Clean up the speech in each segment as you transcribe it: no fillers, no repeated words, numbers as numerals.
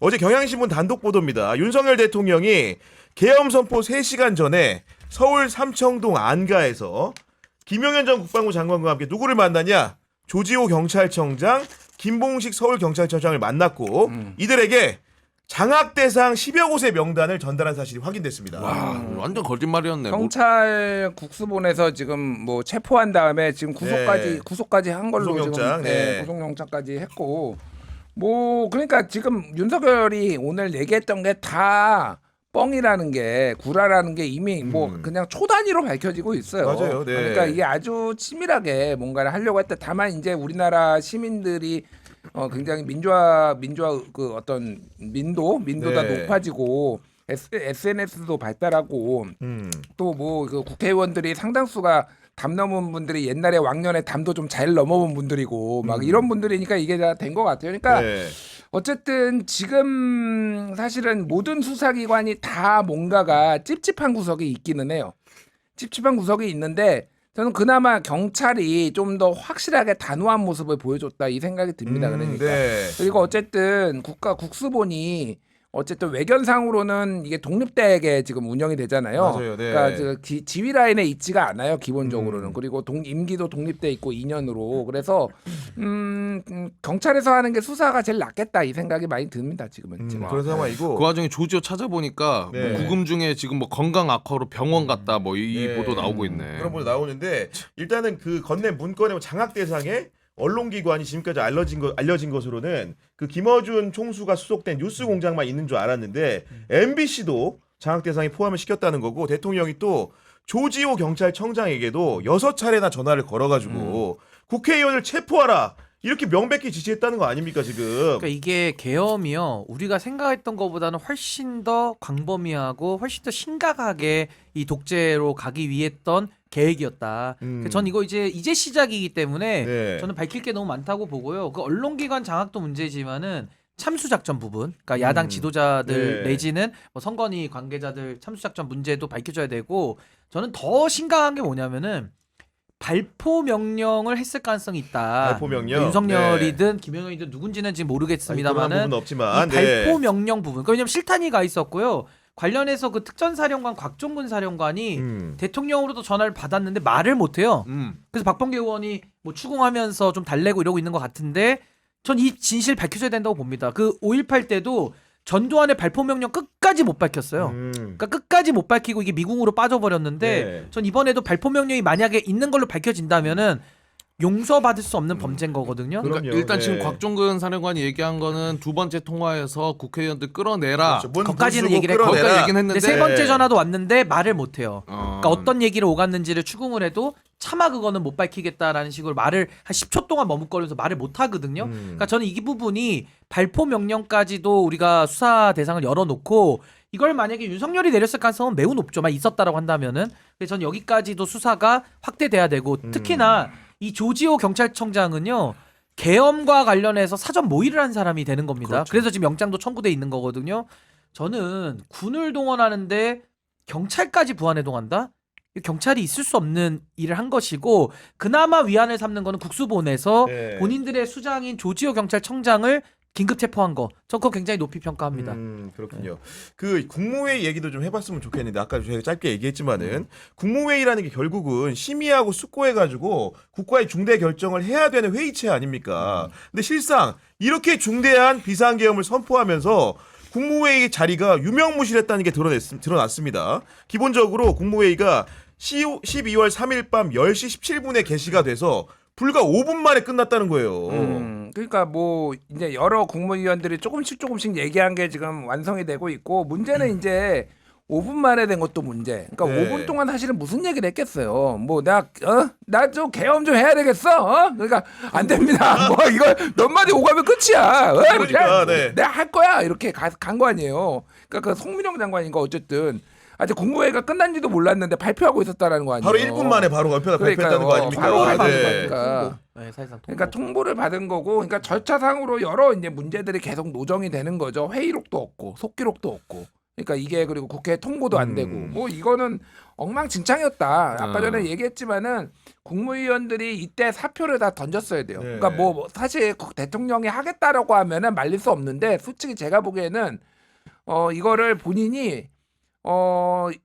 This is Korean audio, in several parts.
어제 경향신문 단독 보도입니다. 윤석열 대통령이 계엄 선포 3시간 전에 서울 삼청동 안가에서 김용현 전 국방부 장관과 함께 누구를 만나냐? 조지호 경찰청장, 김봉식 서울경찰청장을 만났고 이들에게 장학 대상 10여 곳의 명단을 전달한 사실이 확인됐습니다. 와, 완전 거짓말이었네. 경찰 국수본에서 지금 뭐 체포한 다음에 지금 구속까지 한 걸로 구속영장, 지금 구속영장까지 했고 뭐 그러니까 지금 윤석열이 오늘 얘기했던 게 다 뻥이라는 게 구라라는 게 이미 뭐 그냥 초 단위로 밝혀지고 있어요. 맞아요. 네. 그러니까 이게 아주 치밀하게 뭔가를 하려고 했다. 다만 이제 우리나라 시민들이 굉장히 민주화 그 어떤 민도가 네. 높아지고 SNS도 발달하고 또 뭐 그 국회의원들이 상당수가 담 넘은 분들이 옛날에 왕년에 담도 좀 잘 넘어본 분들이고 막 이런 분들이니까 이게 다 된 것 같아요. 그러니까 네. 어쨌든 지금 사실은 모든 수사기관이 다 뭔가가 찝찝한 구석이 있기는 해요. 찝찝한 구석이 있는데 저는 그나마 경찰이 좀 더 확실하게 단호한 모습을 보여줬다 이 생각이 듭니다. 그러니까 네. 그리고 어쨌든 국수본이 어쨌든 외견상으로는 이게 독립대에게 지금 운영이 되잖아요. 맞아요. 네. 그러니까 지휘 라인에 있지가 않아요. 기본적으로는. 그리고 임기도 독립돼 있고 2년으로. 그래서 경찰에서 하는 게 수사가 제일 낫겠다 이 생각이 많이 듭니다. 지금은. 그런 상황이고 그 와중에 조지호 찾아보니까 네. 뭐 구금 중에 지금 뭐 건강 악화로 병원 갔다 뭐 이 네. 보도 나오고 있네. 그런 보도 나오는데 일단은 그 건넨 문건의 장학 대상에 언론기관이 지금까지 알려진 것으로는 그 김어준 총수가 수속된 뉴스공장만 있는 줄 알았는데 MBC도 장학 대상에 포함을 시켰다는 거고 대통령이 또 조지호 경찰청장에게도 6차례나 전화를 걸어가지고 국회의원을 체포하라 이렇게 명백히 지시했다는 거 아닙니까 지금? 그러니까 이게 계엄이요. 우리가 생각했던 것보다는 훨씬 더 광범위하고 훨씬 더 심각하게 이 독재로 가기 위해 했던 계획이었다. 전 이거 이제 시작이기 때문에 네. 저는 밝힐 게 너무 많다고 보고요. 그 언론기관 장악도 문제지만은 참수작전 부분, 그러니까 야당 지도자들 네. 내지는 뭐 선관위 관계자들 참수작전 문제도 밝혀줘야 되고 저는 더 심각한 게 뭐냐면은 발포 명령을 했을 가능성이 있다. 발포 명령? 윤석열이든 김영현이든 누군지는 지금 그런 모르겠습니다만은 부분은 없지만 이 발포 명령 부분. 그러니까 왜냐면 실탄이 가 있었고요. 관련해서 그 특전사령관 곽종근 사령관이 대통령으로도 전화를 받았는데 말을 못해요. 그래서 박범계 의원이 뭐 추궁하면서 좀 달래고 이러고 있는 것 같은데 전 이 진실 밝혀져야 된다고 봅니다. 그 5.18 때도 전두환의 발포 명령 끝까지 못 밝혔어요. 그러니까 끝까지 못 밝히고 이게 미궁으로 빠져버렸는데 네. 전 이번에도 발포 명령이 만약에 있는 걸로 밝혀진다면은 용서받을 수 없는 범죄인 거거든요. 그럼- 그러니까 그럼요. 일단 네. 지금 곽종근 사령관이 얘기한 거는 두 번째 통화에서 국회의원들 끌어내라. 그렇죠. 문 거기까지는 부수고 얘기를 했고 끌어내라. 거기까지 얘기는 근데 했는데 세 번째 전화도 왔는데 말을 못해요. 어. 그러니까 어떤 얘기를 오갔는지를 추궁을 해도 차마 그거는 못 밝히겠다라는 식으로 말을 한 10초 동안 머뭇거리면서 말을 못 하거든요. 그러니까 저는 이 부분이 발포 명령까지도 우리가 수사 대상을 열어놓고 이걸 만약에 윤석열이 내렸을 가능성은 매우 높죠만 있었다라고 한다면은 그래서 전 여기까지도 수사가 확대돼야 되고 특히나 이 조지호 경찰청장은요. 계엄과 관련해서 사전 모의를 한 사람이 되는 겁니다. 그렇죠. 그래서 지금 영장도 청구돼 있는 거거든요. 저는 군을 동원하는데 경찰까지 부안에 동한다? 경찰이 있을 수 없는 일을 한 것이고 그나마 위안을 삼는 거는 국수본에서 네. 본인들의 수장인 조지호 경찰청장을 긴급 체포한 거. 저 그거 굉장히 높이 평가합니다. 그렇군요. 그 국무회의 얘기도 좀 해봤으면 좋겠는데 아까 저희가 짧게 얘기했지만은 국무회의라는 게 결국은 심의하고 숙고해가지고 국가의 중대 결정을 해야 되는 회의체 아닙니까? 근데 실상 이렇게 중대한 비상계엄을 선포하면서 국무회의 자리가 유명무실했다는 게 드러났습니다. 기본적으로 국무회의가 12월 3일 밤 10시 17분에 개시가 돼서 불과 5분 만에 끝났다는 거예요. 그러니까 뭐 이제 여러 국무위원들이 조금씩 얘기한 게 지금 완성이 되고 있고 문제는 이제 5분 만에 된 것도 문제. 그러니까 네. 5분 동안 사실은 무슨 얘기를 했겠어요. 뭐 나 좀 계엄 좀 해야 되겠어. 그러니까 안 됩니다. 뭐 이거 몇 마디 오가면 끝이야. 그러니까, 네. 내가 할 거야. 이렇게 간 거 아니에요. 그러니까 그 송민영 장관인가 어쨌든 아직 국무회의가 끝난지도 몰랐는데 발표하고 있었다라는 거 아니에요. 바로 1분 만에 바로 발표했다는 거 아닙니까? 바로 네. 발표하는 거니까. 네, 사실상 그러니까 통보를 받은 거고, 그러니까 절차상으로 여러 이제 문제들이 계속 노정이 되는 거죠. 회의록도 없고, 속기록도 없고. 그러니까 이게 그리고 국회 통보도 안 되고 뭐 이거는 엉망진창이었다. 아까 전에 얘기했지만은 국무위원들이 이때 사표를 다 던졌어야 돼요. 네. 그러니까 뭐 사실 대통령이 하겠다라고 하면은 말릴 수 없는데 솔직히 제가 보기에는 이거를 본인이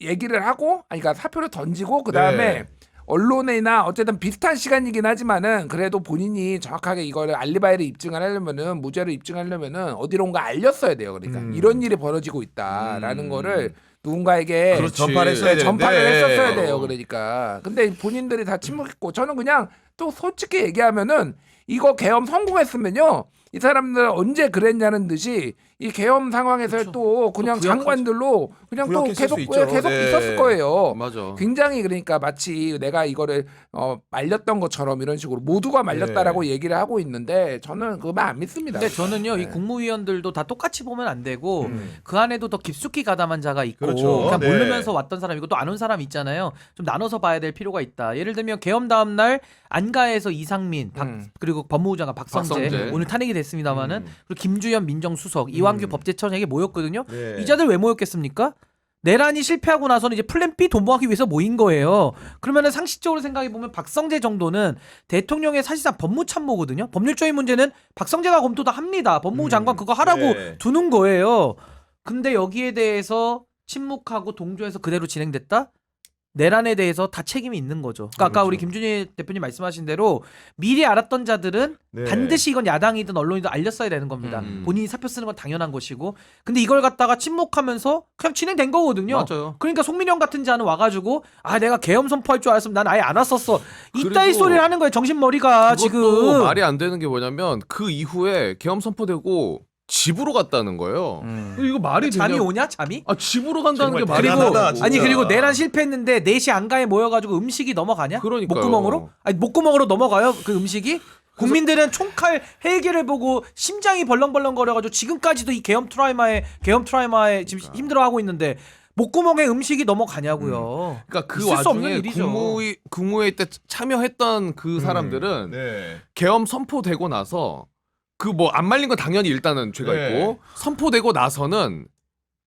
얘기를 하고 아니 그러니까 사표를 던지고 그다음에 네. 언론이나 어쨌든 비슷한 시간이긴 하지만은 그래도 본인이 정확하게 이거를 알리바이를 입증을 하려면은 무죄를 입증하려면은 어디론가 알렸어야 돼요. 그러니까 이런 일이 벌어지고 있다라는 거를 누군가에게 그렇지. 전파를 했어야 되는데 전파를 했었어야 돼요. 그러니까 근데 본인들이 다 침묵했고 저는 그냥 또 솔직히 얘기하면은 이거 계엄 성공했으면요. 이 사람들 언제 그랬냐는 듯이 이 계엄 상황에서 그렇죠. 또 그냥 또 구역하죠. 장관들로 그냥 또 구역했을 계속 수 있죠. 계속 네. 있었을 거예요. 맞아. 굉장히 그러니까 마치 내가 이거를 말렸던 것처럼 이런 식으로 모두가 말렸다라고 얘기를 하고 있는데 저는 그거 안 믿습니다. 근데 저는요 네. 이 국무위원들도 다 똑같이 보면 안 되고 그 안에도 더 깊숙이 가담한 자가 있고 그렇죠. 그냥 네. 모르면서 왔던 사람이고 또 안 온 사람 있잖아요. 좀 나눠서 봐야 될 필요가 있다. 예를 들면 계엄 다음 날 안가에서 이상민 그리고 법무부 장관 박성재 오늘 탄핵이 됐습니다마는 그리고 김주현 민정수석 이완규 법제처장에게 모였거든요. 네. 이자들 왜 모였겠습니까? 내란이 실패하고 나서는 이제 플랜 B 도모하기 위해서 모인 거예요. 그러면은 상식적으로 생각해 보면 박성재 정도는 대통령의 사실상 법무참모거든요. 법률적인 문제는 박성재가 검토 다 합니다. 법무부 장관 그거 하라고 네. 두는 거예요. 근데 여기에 대해서 침묵하고 동조해서 그대로 진행됐다? 내란에 대해서 다 책임이 있는 거죠. 그러니까 아까 우리 김준희 대표님 말씀하신 대로 미리 알았던 자들은 네. 반드시 이건 야당이든 언론이든 알렸어야 되는 겁니다. 본인이 사표 쓰는 건 당연한 것이고 근데 이걸 갖다가 침묵하면서 그냥 진행된 거거든요. 맞아요. 그러니까 송민영 같은 자는 와가지고 내가 계엄 선포할 줄 알았으면 난 아예 안 왔었어. 이따위 그리고 소리를 하는 거예요. 정신머리가 그것도 지금. 말이 안 되는 게 뭐냐면 그 이후에 계엄 선포되고 집으로 갔다는 거예요. 이거 말이 되냐? 잠이 오냐? 잠이? 집으로 간다는 게 정말 말이 대단하다, 되냐고. 진짜. 아니 그리고 내란 실패했는데 4시 안가에 모여가지고 음식이 넘어가냐? 그러니까요. 목구멍으로? 아니 목구멍으로 넘어가요 그 음식이? 국민들은 총칼 헬기를 보고 심장이 벌렁벌렁 거려가지고 지금까지도 이 계엄 트라우마에 지금 힘들어하고 있는데 목구멍에 음식이 넘어가냐고요. 그러니까 그 있을 수 없는 와중에 일이죠. 국무회의 때 참여했던 그 사람들은 네. 계엄 선포되고 나서 그 뭐 안 말린 건 당연히 일단은 죄가 네. 있고 선포되고 나서는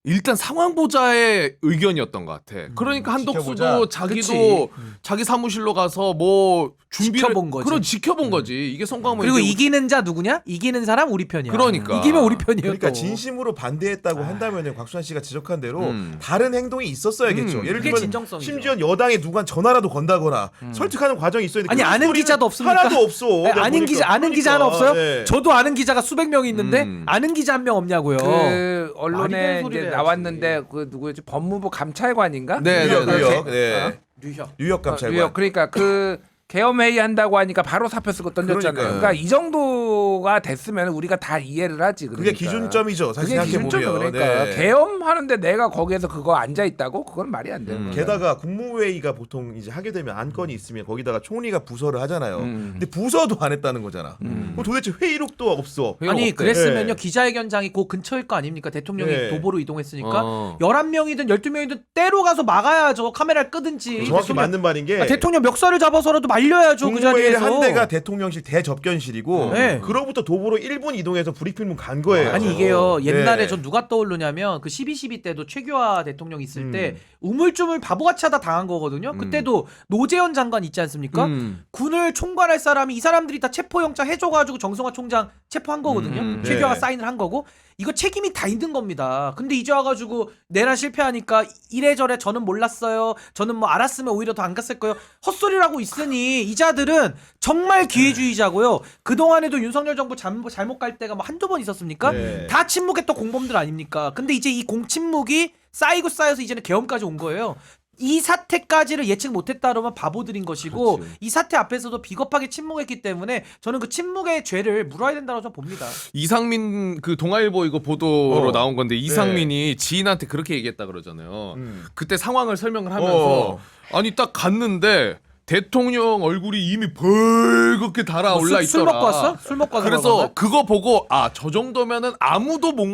일단 상황 보자의 의견이었던 것 같아. 그러니까 한덕수도 지켜보자. 자기도 자기 사무실로 가서 뭐 준비를 지켜본 거지. 그런 지켜본 거지. 이게 송강호 그리고 이제 이기는 자 누구냐? 이기는 사람 우리 편이야. 그러니까. 이기면 우리 편이에요. 그러니까 또. 진심으로 반대했다고 한다면 곽수환 씨가 지적한 대로 음. 다른 행동이 있었어야겠죠. 예를 그게 들면 진정성이죠. 심지어 여당에 누가 전화라도 건다거나 설득하는 과정이 있어야 되는데 아니 그런 아는 스토리는 기자도 없습니까? 하나도 없어. 아니, 내가 아는 보니까. 아는 기자 하나 그러니까, 없어요? 네. 저도 아는 기자가 수백 명 있는데 아는 기자 한 명 없냐고요. 그 말이 되는 언론에 소리를 이제 해야지. 나왔는데 그 누구였지 법무부 감찰관인가? 네, 뉴욕, 네, 네. 뉴욕, 네. 류혁. 뉴욕 감찰관. 뉴욕. 그러니까 그 계엄 회의 한다고 하니까 바로 사표 쓰고 던졌잖아요. 그러니까요. 그러니까 이 정도가 됐으면 우리가 다 이해를 하지. 그러니까. 그게 기준점이죠. 사실 그게 생각해 기준점이 보면. 그러니까 계엄 하는데 내가 거기에서 그거 앉아 있다고? 그건 말이 안 되는 거야. 게다가 국무회의가 보통 이제 하게 되면 안건이 있으면 거기다가 총리가 부서를 하잖아요. 음. 근데 부서도 안 했다는 거잖아. 그럼 도대체 회의록도 없어. 아니 없대. 그랬으면요 네. 기자회견장이 그 근처일 거 아닙니까? 대통령이 네. 도보로 이동했으니까 어. 11명이든 12명이든 때로 가서 막아야죠. 카메라를 끄든지. 정확히 대통령- 맞는 말인 게 대통령 멱살을 잡아서라도 말려야죠. 그 국무회의 자리에서. 한 대가 대통령실 대접견실이고 네. 그로부터 도보로 1분 이동해서 브리핑룸 간 거예요. 아니 이게요 옛날에 네. 전 누가 떠오르냐면 그 12.12 때도 최규하 대통령 있을 때 우물쭈물 바보같이 하다 당한 거거든요. 그때도 노재현 장관 있지 않습니까? 군을 총괄할 사람이 이 사람들이 다 체포영장 해줘가지고 정성화 총장 체포한 거거든요. 최규하가 네. 사인을 한 거고 이거 책임이 다 있는 겁니다. 근데 이제 와가지고 내란 실패하니까 이래저래 저는 몰랐어요. 저는 뭐 알았으면 오히려 더 안 갔을 거예요. 헛소리라고 있으니 이자들은 정말 기회주의자고요. 그동안에도 윤석열 정부 잘못 갈 때가 뭐 한두 번 있었습니까? 네. 다 침묵했던 공범들 아닙니까? 근데 이제 이 공침묵이 쌓이고 쌓여서 이제는 계엄까지 온 거예요. 이 사태까지를 예측 못했다 그러면 바보들인 것이고 그렇지. 이 사태 앞에서도 비겁하게 침묵했기 때문에 저는 그 침묵의 죄를 물어야 된다고 저는 봅니다. 이상민 그 동아일보 이거 보도로 어. 나온 건데 이상민이 지인한테 그렇게 얘기했다 그러잖아요. 음. 그때 상황을 설명을 하면서 아니 딱 갔는데 대통령 얼굴이 이미 벌겋게 달아올라 있더라. 술 먹고 왔어? 술 먹고 와서 그래서 그런 건가? 그거 보고 저 정도면은 아무도 못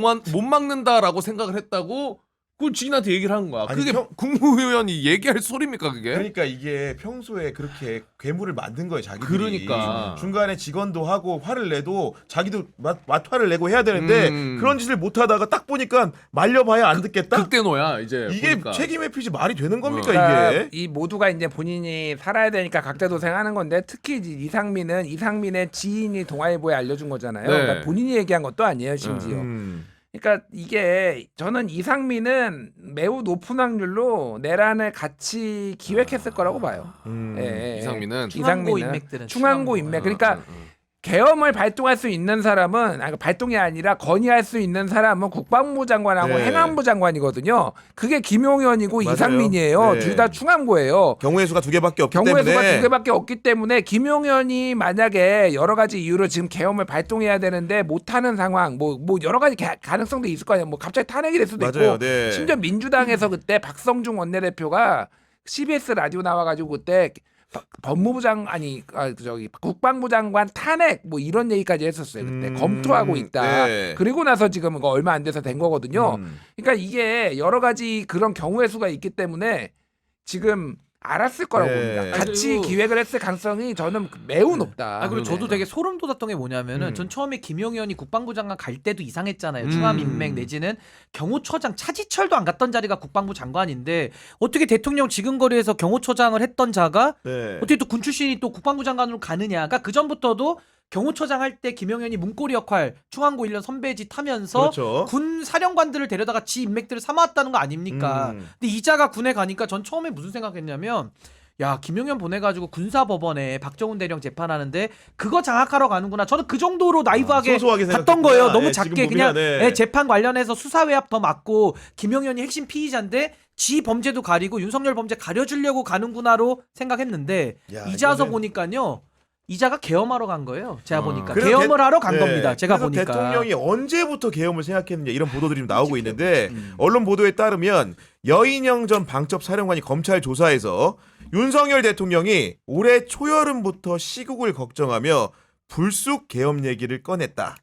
막는다라고 생각을 했다고 그걸 지인한테 얘기를 하는 거야. 아니, 그게 국무위원이 얘기할 소리입니까 그게? 그러니까 이게 평소에 그렇게 괴물을 만든 거예요, 자기들이. 그러니까. 중간에 직원도 하고 화를 내도 자기도 맛화를 내고 해야 되는데 그런 짓을 못 하다가 딱 보니까 말려봐야 안 듣겠다. 극대노야 이제. 이게 보니까. 책임 회피지 말이 되는 겁니까 그러니까 이게? 이 모두가 이제 본인이 살아야 되니까 각자 도생하는 건데 특히 이상민의 지인이 동아일보에 알려준 거잖아요. 네. 그러니까 본인이 얘기한 것도 아니에요, 심지어. 그러니까 이게 저는 이상민은 매우 높은 확률로 내란을 같이 기획했을 거라고 봐요. 예, 예. 이상민은 충암고 인맥들은 충암고 인맥. 그러니까 계엄을 발동할 수 있는 사람은 발동이 아니라 건의할 수 있는 사람은 국방부 장관하고 네. 행안부 장관이거든요. 그게 김용현이고 맞아요. 이상민이에요. 네. 둘 다 충암고예요. 경우의 수가 2개밖에 없기 경우의 때문에. 수가 2개밖에 없기 때문에 김용현이 만약에 여러 가지 이유로 지금 계엄을 발동해야 되는데 못하는 상황, 뭐 여러 가지 가능성도 있을 거 아니에요. 뭐 갑자기 탄핵이 될 수도 맞아요. 있고, 네. 심지어 민주당에서 그때 박성중 원내대표가 CBS 라디오 나와가지고 그때 국방부 장관 탄핵 뭐 이런 얘기까지 했었어요. 그때 검토하고 있다. 네. 그리고 나서 지금 이거 얼마 안 돼서 된 거거든요. 그러니까 이게 여러 가지 그런 경우의 수가 있기 때문에 지금 알았을 거라고 네. 봅니다. 같이 그리고- 기획을 했을 가능성이 저는 매우 높다. 그리고 저도 네. 되게 소름 돋았던 게 뭐냐면은 전 처음에 김용현이 국방부 장관 갈 때도 이상했잖아요. 충암 인맥 내지는 경호처장 차지철도 안 갔던 자리가 국방부 장관인데 어떻게 대통령 지근거리에서 경호처장을 했던 자가 네. 어떻게 또 군 출신이 또 국방부 장관으로 가느냐. 그러니까 그 전부터도 경호처장 할 때 김용현이 문고리 역할 충암고 1년 선배짓 하면서 그렇죠. 군 사령관들을 데려다가 지 인맥들을 삼아왔다는 거 아닙니까? 근데 이자가 군에 가니까 전 처음에 무슨 생각했냐면 야 김용현 보내가지고 군사법원에 박정훈 대령 재판하는데 그거 장악하러 가는구나. 저는 그 정도로 나이브하게 소소하게 봤던 생각했구나. 거예요. 너무 예, 작게 지금 그냥 보면, 네. 예, 재판 관련해서 수사외압 더 맞고 김용현이 핵심 피의자인데 지 범죄도 가리고 윤석열 범죄 가려주려고 가는구나로 생각했는데 야, 이제 와서 이거는- 보니까요. 이자가 계엄하러 간 거예요. 제가 보니까 그래서 계엄을 하러 간 네. 겁니다. 제가 그래서 보니까 대통령이 언제부터 계엄을 생각했느냐 이런 보도들이 좀 나오고 있는데 언론 보도에 따르면 여인영 전 방첩 사령관이 검찰 조사에서 윤석열 대통령이 올해 초여름부터 시국을 걱정하며 불쑥 계엄 얘기를 꺼냈다.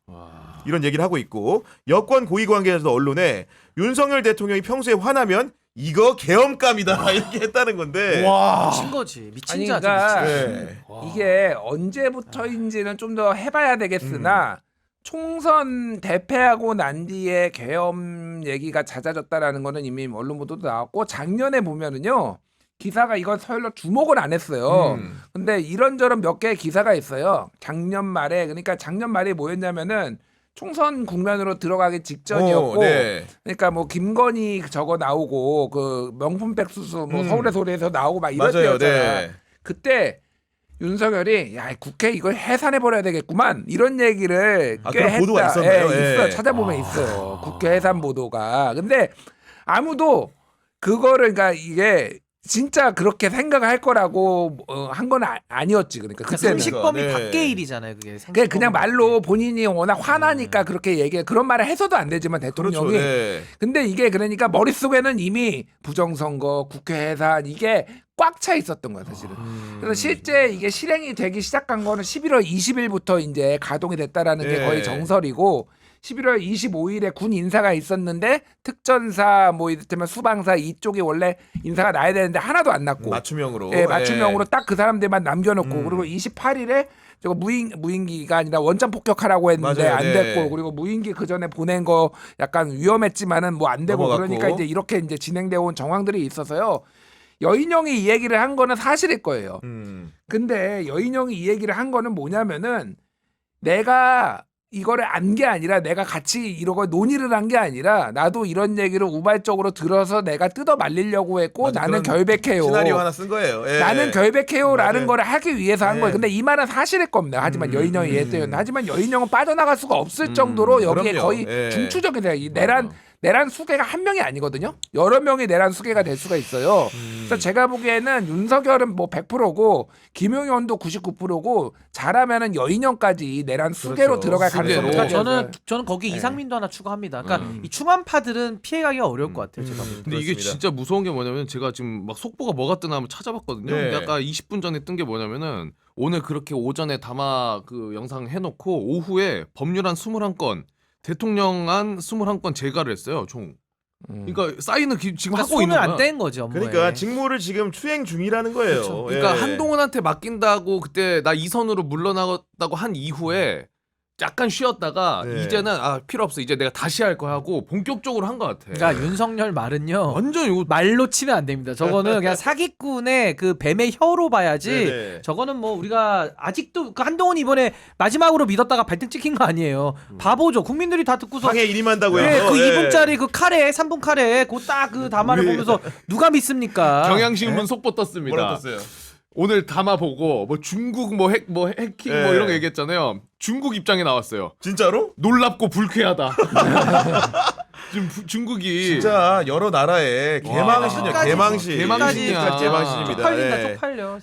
이런 얘기를 하고 있고 여권 고위 관계자도 언론에 윤석열 대통령이 평소에 화나면 이거 계엄감이다 이렇게 했다는 건데. 와. 미친 거지. 미친 아니, 자지. 그러니까 미친. 네. 이게 언제부터인지는 좀 더 해봐야 되겠으나 총선 대패하고 난 뒤에 계엄 얘기가 잦아졌다라는 거는 이미 언론 보도도 나왔고 작년에 보면은요 기사가 이건 서열로 주목을 안 했어요. 근데 이런저런 몇 개의 기사가 있어요. 작년 말에 그러니까 작년 말에 뭐였냐면은 총선 국면으로 들어가기 직전이었고, 네. 그러니까 뭐 김건희 저거 나오고 그 명품 백수수 뭐 서울의 소리에서 나오고 막 이럴 맞아요. 때였잖아. 네. 그때 윤석열이 야 국회 이걸 해산해 버려야 되겠구만 이런 얘기를 아, 꽤 그런 했다. 보도가 있었나요? 예, 예. 있어 찾아보면 있어 국회 해산 보도가. 근데 아무도 그거를 그러니까 이게 진짜 그렇게 생각을 할 거라고 한 건 아니었지. 그러니까 그때는. 상식범위 네. 밖의 일이잖아요. 그게. 그게 상식범위 그냥 말로 본인이 워낙 화나니까 음. 그렇게 얘기해. 그런 말을 해서도 안 되지만 대통령이. 그렇죠. 네. 근데 이게 그러니까 머릿속에는 이미 부정선거, 국회 해산 이게 꽉 차 있었던 거야 사실은. 그래서 실제 이게 실행이 되기 시작한 거는 11월 20일부터 이제 가동이 됐다라는 게 네. 거의 정설이고 11월 25일에 군 인사가 있었는데 특전사 뭐 이를테면 수방사 이쪽이 원래 인사가 나야 되는데 하나도 안 났고 맞춤형으로. 예, 맞춤형으로 예. 딱 그 사람들만 남겨놓고 그리고 28일에 저거 무인기가 아니라 원전 폭격하라고 했는데 맞아요, 안 네. 됐고 그리고 무인기 그 전에 보낸 거 약간 위험했지만은 뭐 안 되고 넘어갔고. 그러니까 이제 이렇게 이제 진행되어 온 정황들이 있어서요. 여인영이 이 얘기를 한 거는 사실일 거예요. 근데 여인영이 이 얘기를 한 거는 뭐냐면은 내가 이거를 안 게 아니라 내가 같이 이러고 논의를 한 게 아니라 나도 이런 얘기를 우발적으로 들어서 내가 뜯어 말리려고 했고 맞아, 나는 그런 결백해요. 시나리오 하나 쓴 거예요. 예. 나는 결백해요라는 맞아요. 거를 하기 위해서 한 네. 거예요. 근데 이 말은 사실일 겁니다. 하지만 여인영이 얘기했대요. 하지만 여인영은 빠져나갈 수가 없을 정도로 여기에 그럼요. 거의 예. 중추적인 이 내란 수괴가 한 명이 아니거든요. 여러 명이 내란 수괴가 될 수가 있어요. 그래서 제가 보기에는 윤석열은 뭐 100%고 김용현도 99%고 잘하면은 여인영까지 내란 수괴로 그렇죠. 들어갈 수괴로. 가능성이 그러니까 높아요. 저는 거기 네. 이상민도 하나 추가합니다. 그러니까 이 충암파들은 피해가기가 어려울 것 같아요. 제가 보기엔. 근데 이게 그렇습니다. 진짜 무서운 게 뭐냐면 제가 지금 막 속보가 뭐가 뜨나 한번 찾아봤거든요. 네. 근데 아까 20분 전에 뜬 게 뭐냐면은 오늘 그렇게 오전에 담화 그 영상 해놓고 오후에 법률안 21건, 대통령안 21건 제가를 했어요. 총. 그러니까 사인은 지금 그러니까 하고 있는 손을 거야. 안 뗀 거지 업무에. 그러니까 직무를 지금 수행 중이라는 거예요. 그렇죠. 그러니까 예. 한동훈한테 맡긴다고 그때 나 이선으로 물러나갔다고 한 이후에 약간 쉬었다가 네. 이제는 필요 없어 이제 내가 다시 할 거 하고 본격적으로 한 것 같아. 그러니까 윤석열 말은요. 완전 이거 말로 치면 안 됩니다. 저거는 그냥 사기꾼의 그 뱀의 혀로 봐야지. 네네. 저거는 뭐 우리가 아직도 그 한동훈이 이번에 마지막으로 믿었다가 발등 찍힌 거 아니에요. 바보죠. 국민들이 다 듣고서 방에 일임한다고 네, 해서 그 예. 2분짜리 그 카레 3분 카레 그 딱 그 담화를 보면서 누가 믿습니까? 경향신문 속보 떴습니다. 뭐라 떴어요? 오늘 담아 보고 뭐 중국 해킹 뭐 네. 이런 거 얘기했잖아요. 중국 입장에 나왔어요. 진짜로? 놀랍고 불쾌하다. 지금 중국이 진짜 여러 나라의 개망신이야. 끝까지 개망신. 개망신이야. 개망신입니다. 쪽팔린다 예. 쪽팔려.